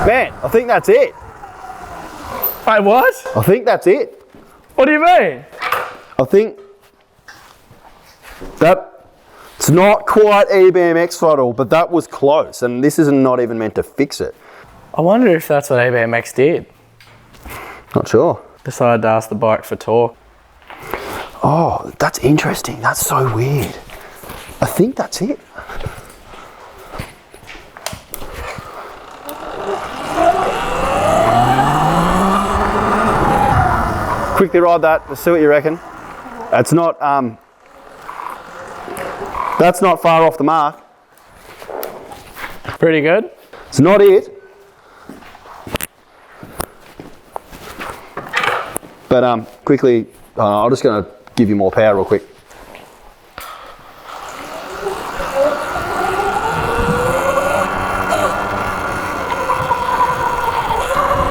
Man, I think that's it. Wait, what? I think that's it. What do you mean? I think that it's not quite EBMX throttle, but that was close, and this is not even meant to fix it. I wonder if that's what ABMX did. Not sure. Decided to ask the bike for torque. Oh, that's interesting. That's so weird. I think that's it. Quickly ride that, let's see what you reckon. That's not far off the mark. Pretty good. It's not it. But quickly, I'm just gonna give you more power real quick.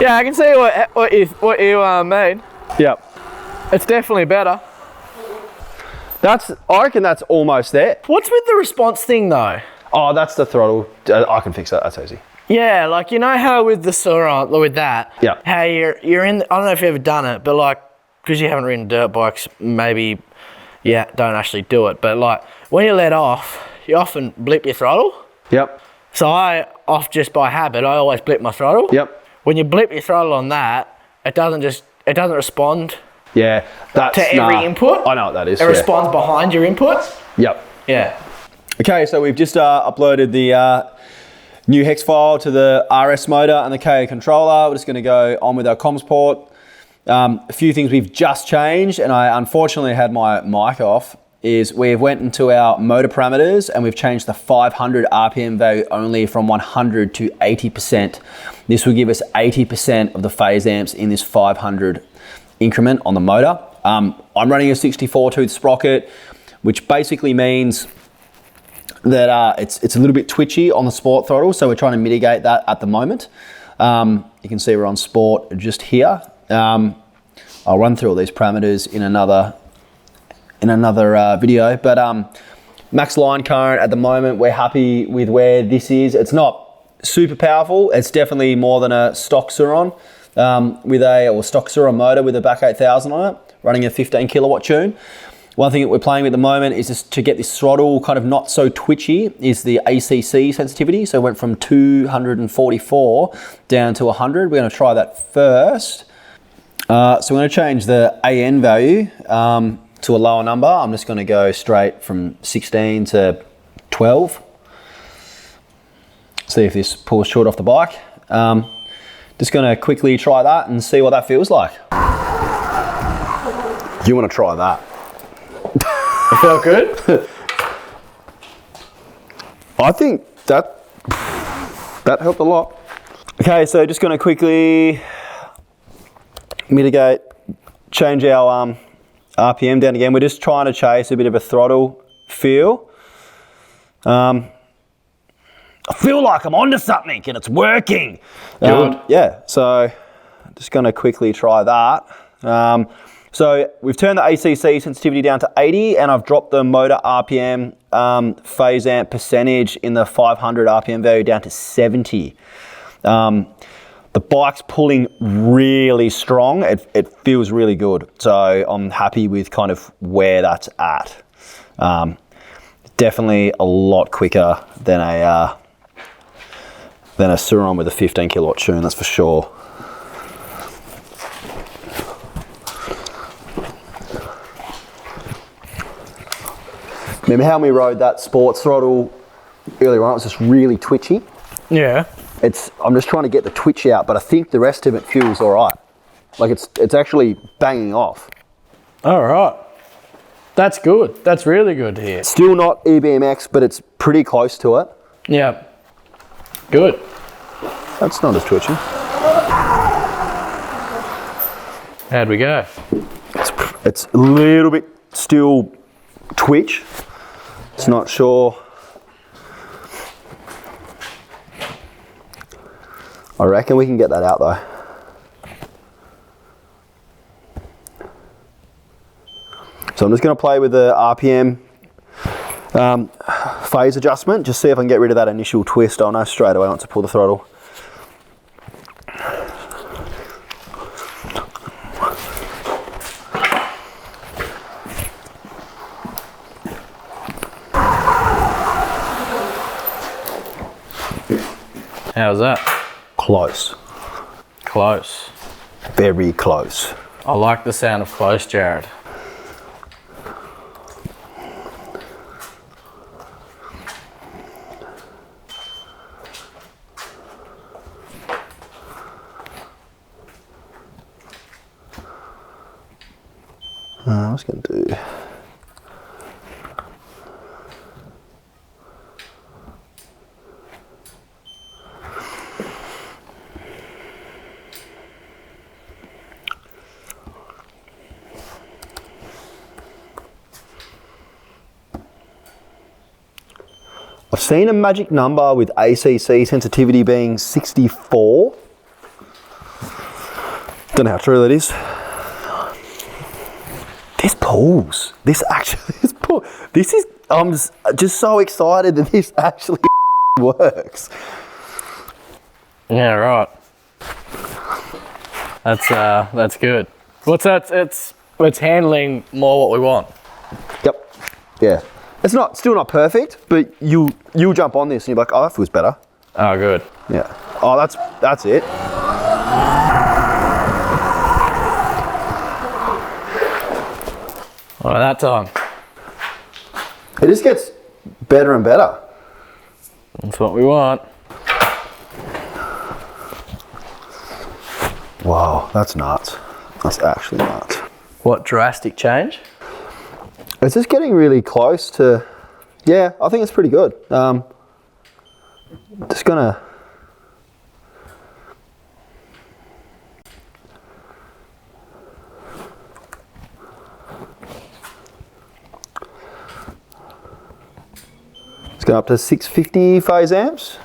Yeah, I can see what you made. Yep. It's definitely better. I reckon that's almost there. What's with the response thing though? Oh, that's the throttle. I can fix that, that's easy. Yeah, like you know how with the Sauron, with that, yeah. How you're in, I don't know if you've ever done it, but like, because you haven't ridden dirt bikes, maybe, yeah, don't actually do it. But like, when you let off, you often blip your throttle. Yep. So just by habit, I always blip my throttle. Yep. When you blip your throttle on that, it doesn't respond. Yeah, that's to every input. I know what that is. It responds behind your input. Yep. Yeah. Okay, so we've just uploaded the new hex file to the RS motor and the KO controller. We're just going to go on with our comms port. A few things we've just changed, and I unfortunately had my mic off, is we've went into our motor parameters and we've changed the 500 RPM value only from 100 to 80%. This will give us 80% of the phase amps in this 500 increment on the motor. I'm running a 64 tooth sprocket, which basically means that it's a little bit twitchy on the sport throttle, so we're trying to mitigate that at the moment. You can see we're on sport just here. I'll run through all these parameters in another video, but max line current at the moment, we're happy with where this is. It's not super powerful. It's definitely more than a stock Sauron stock Sauron motor with a back 8000 on it, running a 15 kilowatt tune. One thing that we're playing with at the moment is just to get this throttle kind of not so twitchy is the ACC sensitivity. So it went from 244 down to 100. We're going to try that first. So we're going to change the AN value to a lower number. I'm just going to go straight from 16 to 12. See if this pulls short off the bike. Just going to quickly try that and see what that feels like. You want to try that? It felt good? I think that helped a lot. Okay, so just going to quickly mitigate, change our RPM down again. We're just trying to chase a bit of a throttle feel. I feel like I'm onto something and it's working. Yeah, so just going to quickly try that. So we've turned the ACC sensitivity down to 80 and I've dropped the motor RPM phase amp percentage in the 500 RPM value down to 70. The bike's pulling really strong. It feels really good. So I'm happy with kind of where that's at. Definitely a lot quicker than a Sauron with a 15 kilowatt tune, that's for sure. Remember how we rode that sports throttle earlier on? It was just really twitchy. Yeah. I'm just trying to get the twitch out, but I think the rest of it feels all right. Like it's actually banging off. All right. That's good. That's really good to hear. Still not EBMX, but it's pretty close to it. Yeah. Good. That's not as twitchy. How'd we go? It's a little bit still twitch. It's not sure. I reckon we can get that out though. So I'm just going to play with the RPM phase adjustment, just see if I can get rid of that initial twist. I'll know straight away once I pull the throttle. How's that? Close. Close. Very close. I like the sound of close, Jared. I was going to do... I've seen a magic number with ACC sensitivity being 64. Don't know how true that is. This pulls. This is, I'm just so excited that this actually works. Yeah, right. That's good. What's that? It's handling more what we want. Yep. Yeah. It's still not perfect, but you'll jump on this and you're like, oh, that feels better. Oh, good. Yeah. Oh, that's it. All right, that time. It just gets better and better. That's what we want. Wow, that's nuts. That's actually nuts. What drastic change? It's just getting really close to, yeah, I think it's pretty good. Just gonna, it's going up to 650 phase amps.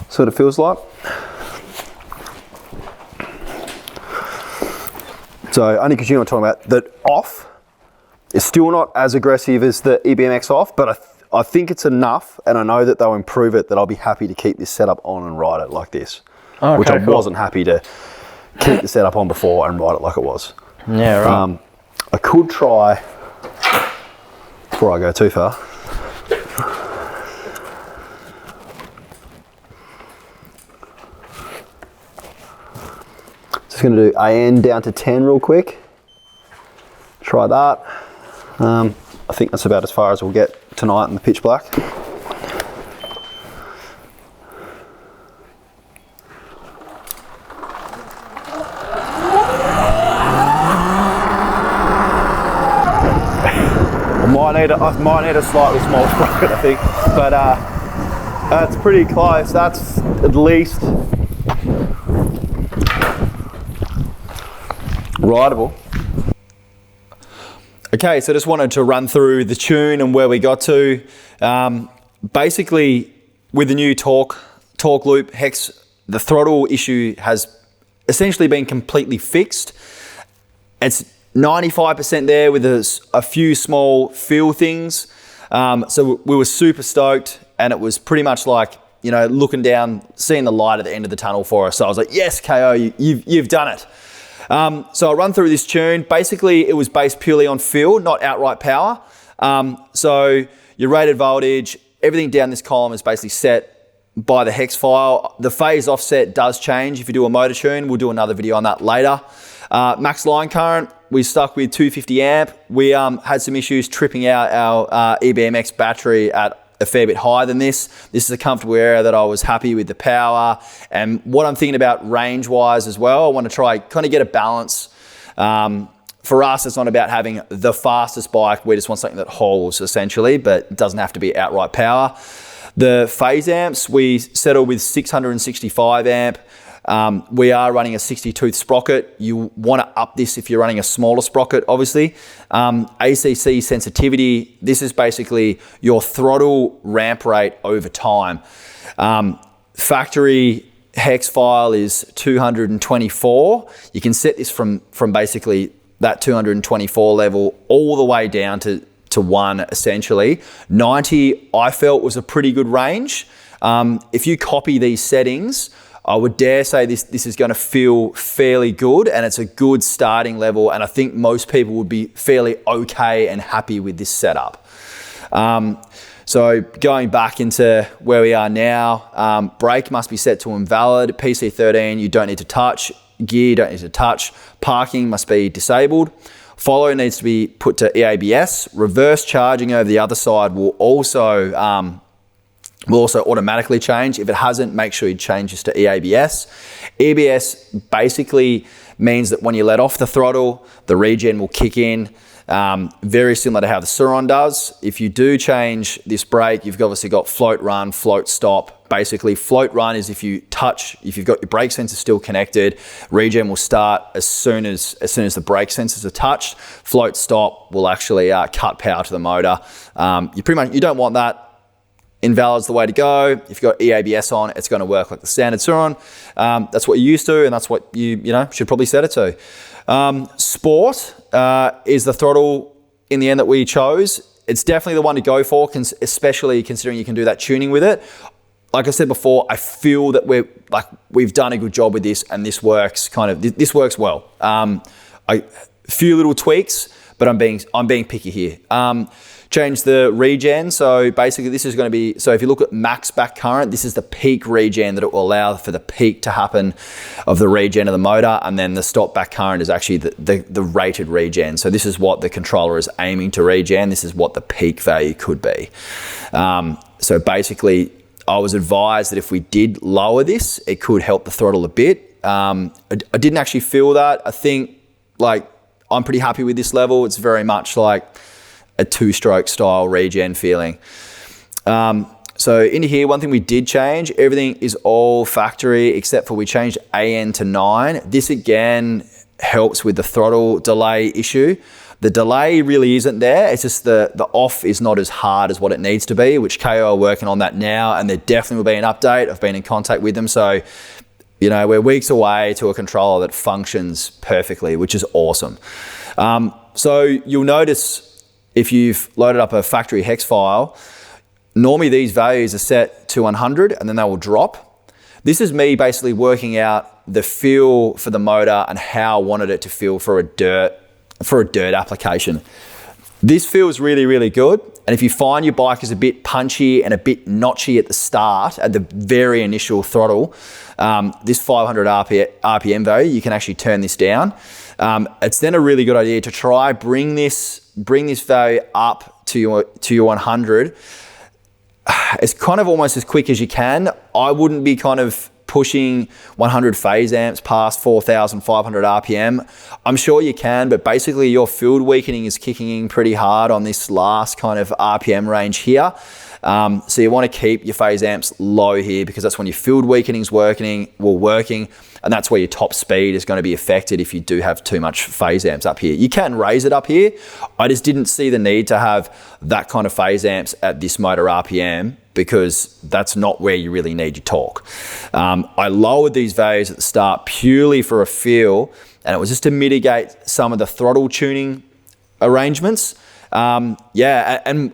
Sort of feels like. So only because you know what I'm talking about, that off. It's still not as aggressive as the EBMX off, but I think it's enough, and I know that they'll improve it, that I'll be happy to keep this setup on and ride it like this. Okay, which I wasn't happy to keep the setup on before and ride it like it was. Yeah, right. I could try, before I go too far, just going to do AN down to 10 real quick. Try that. I think that's about as far as we'll get tonight in the pitch black. I might need a slightly smaller sprocket, I think, but that's pretty close. That's at least rideable. Okay, so just wanted to run through the tune and where we got to. Basically, with the new torque loop, Hex, the throttle issue has essentially been completely fixed. It's 95% there with a few small feel things. So we were super stoked, and it was pretty much like, you know, looking down, seeing the light at the end of the tunnel for us. So I was like, yes, KO, you've done it. So I'll run through this tune. Basically, it was based purely on feel, not outright power. So your rated voltage, everything down this column is basically set by the hex file. The phase offset does change if you do a motor tune. We'll do another video on that later. Max line current, we stuck with 250 amp. We had some issues tripping out our EBMX battery at a fair bit higher than this. This is a comfortable area that I was happy with the power. And what I'm thinking about range-wise as well, I want to try kind of get a balance. For us, it's not about having the fastest bike. We just want something that hauls, essentially, but it doesn't have to be outright power. The phase amps, we settle with 665 amp. We are running a 60-tooth sprocket. You want to up this if you're running a smaller sprocket, obviously. ACC sensitivity, this is basically your throttle ramp rate over time. Factory hex file is 224. You can set this from basically that 224 level all the way down to 1, essentially. 90, I felt, was a pretty good range. If you copy these settings, I would dare say this is going to feel fairly good, and it's a good starting level, and I think most people would be fairly okay and happy with this setup. So going back into where we are now, brake must be set to invalid. PC13, you don't need to touch. Gear, you don't need to touch. Parking must be disabled. Follow needs to be put to EABS. Reverse charging over the other side will also automatically change. If it hasn't, make sure you change this to EABS. EABS basically means that when you let off the throttle, the regen will kick in. Very similar to how the Suron does. If you do change this brake, you've obviously got float run, float stop. Basically, float run is if you've got your brake sensor still connected, regen will start as soon as the brake sensors are touched. Float stop will actually cut power to the motor. You don't want that. Invalid's the way to go. If you've got EABS on, it's going to work like the standard Suron. That's what you're used to, and that's what you should probably set it to. Sport is the throttle in the end that we chose. It's definitely the one to go for, especially considering you can do that tuning with it. Like I said before, I feel that we've done a good job with this, and this works well. A few little tweaks, but I'm being picky here. Change the regen. So basically this is going to be, so if you look at max back current, this is the peak regen that it will allow for the peak to happen of the regen of the motor. And then the stop back current is actually the rated regen. So this is what the controller is aiming to regen. This is what the peak value could be. So basically I was advised that if we did lower this, it could help the throttle a bit. I didn't actually feel that. I think I'm pretty happy with this level. It's very much like a two-stroke style regen feeling. So into here, one thing we did change, everything is all factory except for we changed AN to 9. This again helps with the throttle delay issue. The delay really isn't there. It's just the off is not as hard as what it needs to be, which KO are working on that now, and there definitely will be an update. I've been in contact with them. So, we're weeks away to a controller that functions perfectly, which is awesome. So you'll notice if you've loaded up a factory hex file, normally these values are set to 100 and then they will drop. This is me basically working out the feel for the motor and how I wanted it to feel for a dirt application. This feels really, really good. And if you find your bike is a bit punchy and a bit notchy at the start, at the very initial throttle, this 500 RPM value, you can actually turn this down. It's then a really good idea to try bring this value up to your 100. It's kind of almost as quick as you can. I wouldn't be kind of pushing 100 phase amps past 4,500 RPM. I'm sure you can, but basically your field weakening is kicking in pretty hard on this last kind of RPM range here. So you want to keep your phase amps low here because that's when your field weakening is working, and that's where your top speed is going to be affected if you do have too much phase amps up here. You can raise it up here. I just didn't see the need to have that kind of phase amps at this motor RPM because that's not where you really need your torque. I lowered these values at the start purely for a feel, and it was just to mitigate some of the throttle tuning arrangements. And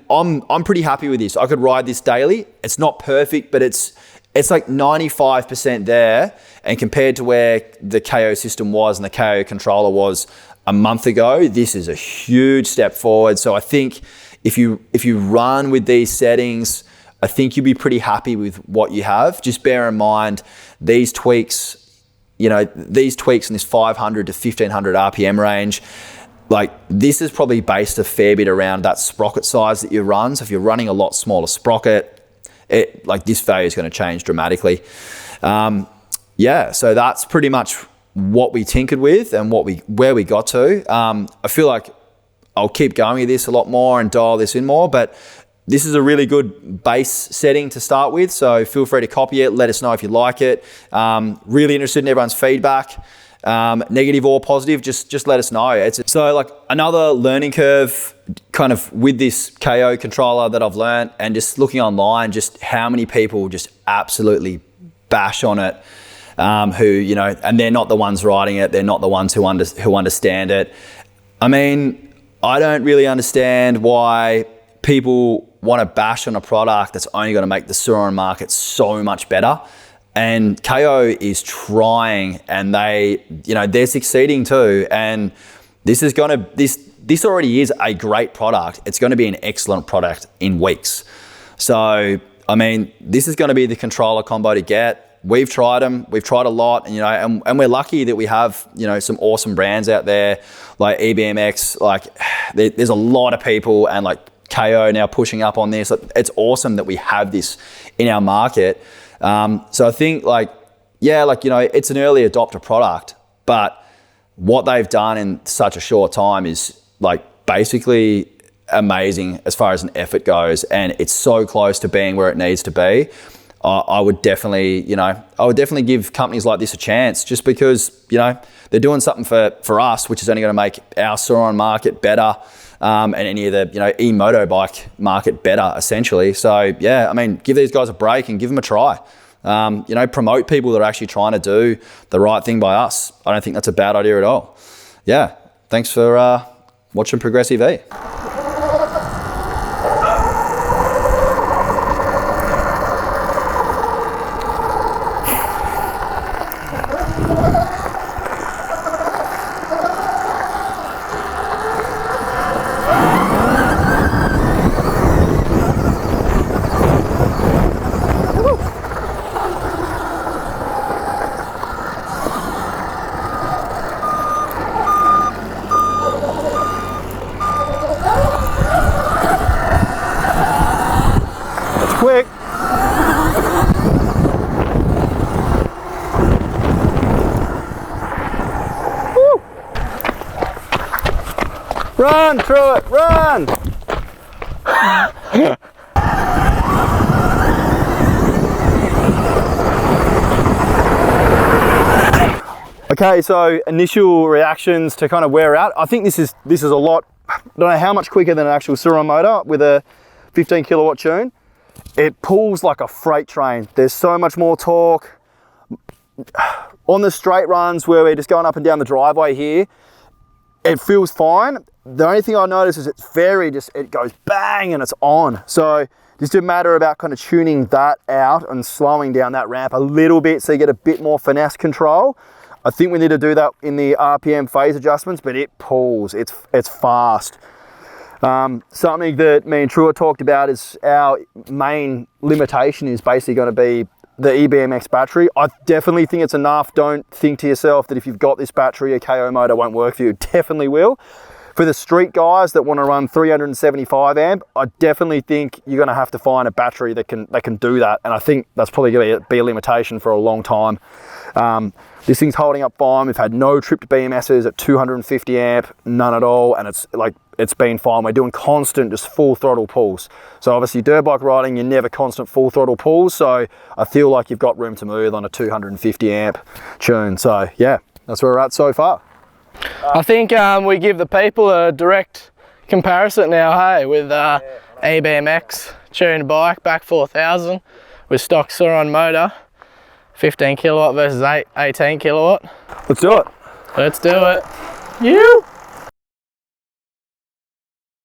I'm pretty happy with this. I could ride this daily. It's not perfect, but it's like 95% there. And compared to where the KO system was and the KO controller was a month ago, this is a huge step forward. So I think if you run with these settings, I think you'll be pretty happy with what you have. Just bear in mind these tweaks, in this 500 to 1500 RPM range, this is probably based a fair bit around that sprocket size that you run. So if you're running a lot smaller sprocket, this value is going to change dramatically. So that's pretty much what we tinkered with and where we got to. I feel like I'll keep going with this a lot more and dial this in more, but this is a really good base setting to start with. So feel free to copy it. Let us know if you like it. Really interested in everyone's feedback. Negative or positive, just let us know. So another learning curve kind of with this KO controller that I've learned, and just looking online, just how many people just absolutely bash on it, who, and they're not the ones riding it. They're not the ones who understand it. I mean, I don't really understand why people want to bash on a product that's only going to make the Suron market so much better. And KO is trying, and they're succeeding too. And this already is a great product. It's going to be an excellent product in weeks. So, I mean, this is going to be the controller combo to get. We've tried them. We've tried a lot, and, you know, and we're lucky that we have, you know, some awesome brands out there like eBMX. Like, there's a lot of people, and like KO now pushing up on this. It's awesome that we have this in our market. So I think, like, yeah, like, you know, it's an early adopter product, but what they've done in such a short time is like basically amazing as far as an effort goes, and it's so close to being where it needs to be. I would definitely, you know, give companies like this a chance, just because, you know, they're doing something for us, which is only going to make our Sauron market better, and any of the, you know, e-moto bike market better, essentially. So yeah, I mean, give these guys a break and give them a try. You know, promote people that are actually trying to do the right thing by us. I don't think that's a bad idea at all. Yeah, thanks for watching Progressive E. Quick. Woo. Run through it, run. Okay, so initial reactions to kind of wear out. I think this is a lot, I don't know how much quicker than an actual Sauron motor with a 15 kilowatt tune. It pulls like a freight train. There's so much more torque. On the straight runs where we're just going up and down the driveway here, it feels fine. The only thing I notice is it's it goes bang and it's on. So just a matter about kind of tuning that out and slowing down that ramp a little bit so you get a bit more finesse control. I think we need to do that in the RPM phase adjustments, but it pulls, it's fast. Something that me and Trua talked about is our main limitation is basically going to be the eBMX battery. I definitely think it's enough. Don't think to yourself that if you've got this battery, a KO motor won't work for you. It definitely will. For the street guys that want to run 375 amp, I definitely think you're going to have to find a battery that can do that. And I think that's probably going to be a limitation for a long time. This thing's holding up fine. We've had no tripped BMSs at 250 amp, none at all. And it's been fine. We're doing constant, just full throttle pulls. So obviously dirt bike riding, you're never constant full throttle pulls. So I feel like you've got room to move on a 250 amp tune. So yeah, that's where we're at so far. I think we give the people a direct comparison now, hey, with eBMX tuned bike, back 4000 with stock Sauron motor, 15 kilowatt versus 18 kilowatt. Let's do it. Let's do it. You.